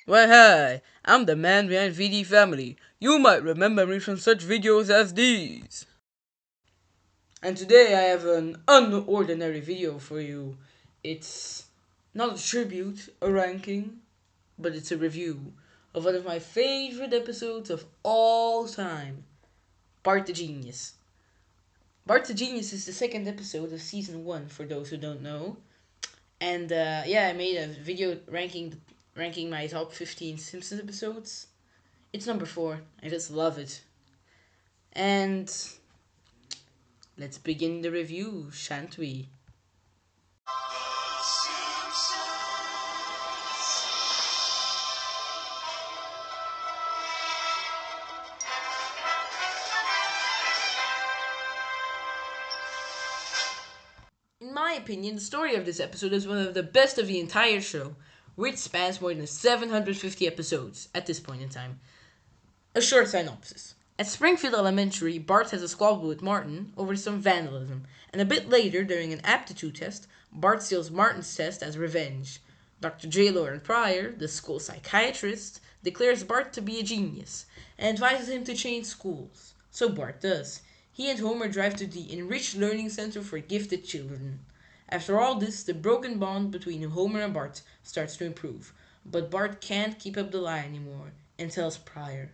Well, hi, I'm the man behind Vitti Family. You might remember me from such videos as these. And today I have an unordinary video for you. It's not a tribute, a ranking, but it's a review of one of my favorite episodes of all time, Bart the Genius. Bart the Genius is the second episode of season 1, for those who don't know. And yeah, I made a video ranking my top 15 Simpsons episodes. It's number 4. I just love it. And let's begin the review, shan't we? In my opinion, the story of this episode is one of the best of the entire show, which spans more than 750 episodes at this point in time. A short synopsis. At Springfield Elementary, Bart has a squabble with Martin over some vandalism, and a bit later, during an aptitude test, Bart steals Martin's test as revenge. Dr. J. Lauren Pryor, the school psychiatrist, declares Bart to be a genius and advises him to change schools. So Bart does. He and Homer drive to the Enriched Learning Center for Gifted Children. After all this, the broken bond between Homer and Bart starts to improve, but Bart can't keep up the lie anymore and tells Pryor.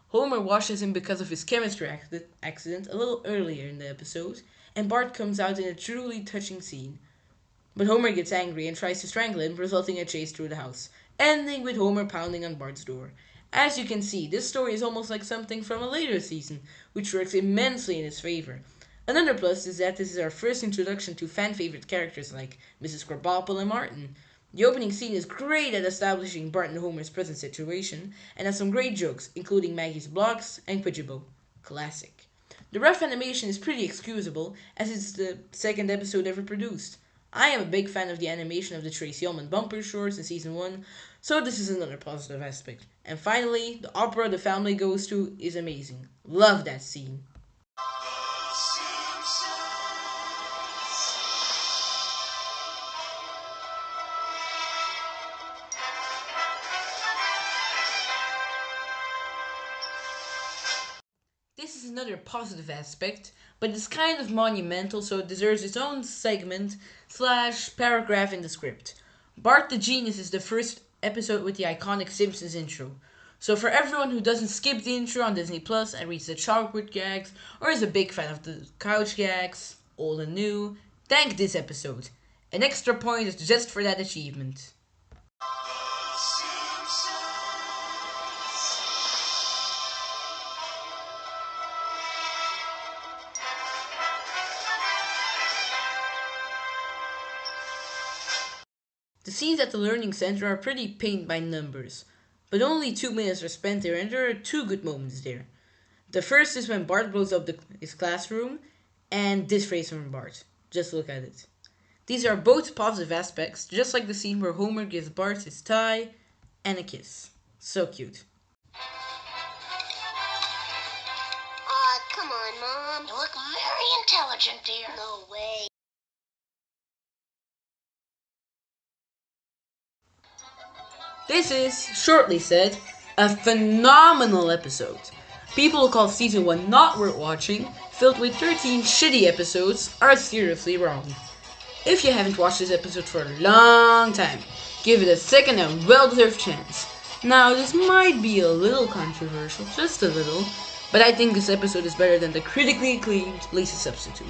Homer washes him because of his chemistry accident a little earlier in the episode, and Bart comes out in a truly touching scene. But Homer gets angry and tries to strangle him, resulting in a chase through the house, ending with Homer pounding on Bart's door. As you can see, this story is almost like something from a later season, which works immensely in his favor. Another plus is that this is our first introduction to fan-favorite characters like Mrs. Krabappel and Martin. The opening scene is great at establishing Bart and Homer's present situation, and has some great jokes, including Maggie's blocks and Quidgibo. Classic. The rough animation is pretty excusable, as it's the second episode ever produced. I am a big fan of the animation of the Tracy Ullman bumper shorts in season 1, so this is another positive aspect. And finally, the opera the family goes to is amazing. Love that scene. This is another positive aspect, but it's kind of monumental, so it deserves its own segment slash paragraph in the script. Bart the Genius is the first episode with the iconic Simpsons intro. So for everyone who doesn't skip the intro on Disney Plus and reads the chalkboard gags, or is a big fan of the couch gags, old and new, thank this episode. An extra point is just for that achievement. The scenes at the learning center are pretty paint by numbers, but only 2 minutes are spent there, and there are two good moments there. The first is when Bart blows up his classroom, and this phrase from Bart. Just look at it. These are both positive aspects, just like the scene where Homer gives Bart his tie and a kiss. So cute. Come on, Mom. You look very intelligent, dear. No way. This is, shortly said, a phenomenal episode. People who call season 1 not worth watching, filled with 13 shitty episodes, are seriously wrong. If you haven't watched this episode for a long time, give it a second and well-deserved chance. Now, this might be a little controversial, just a little, but I think this episode is better than the critically acclaimed Lisa Substitute.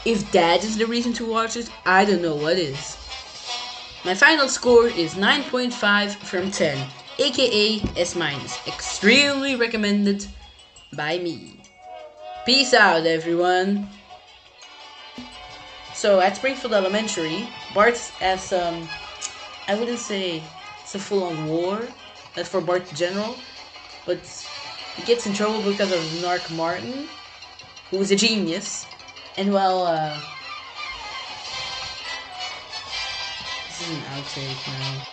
If that is the reason to watch it, I don't know what is. My final score is 9.5 from 10, aka S-. Extremely recommended by me. Peace out, everyone. So at Springfield Elementary, Bart has I wouldn't say it's a full-on war. That's for Bart the General, but he gets in trouble because of Narc Martin, who is a genius, and well, this is an outtake now.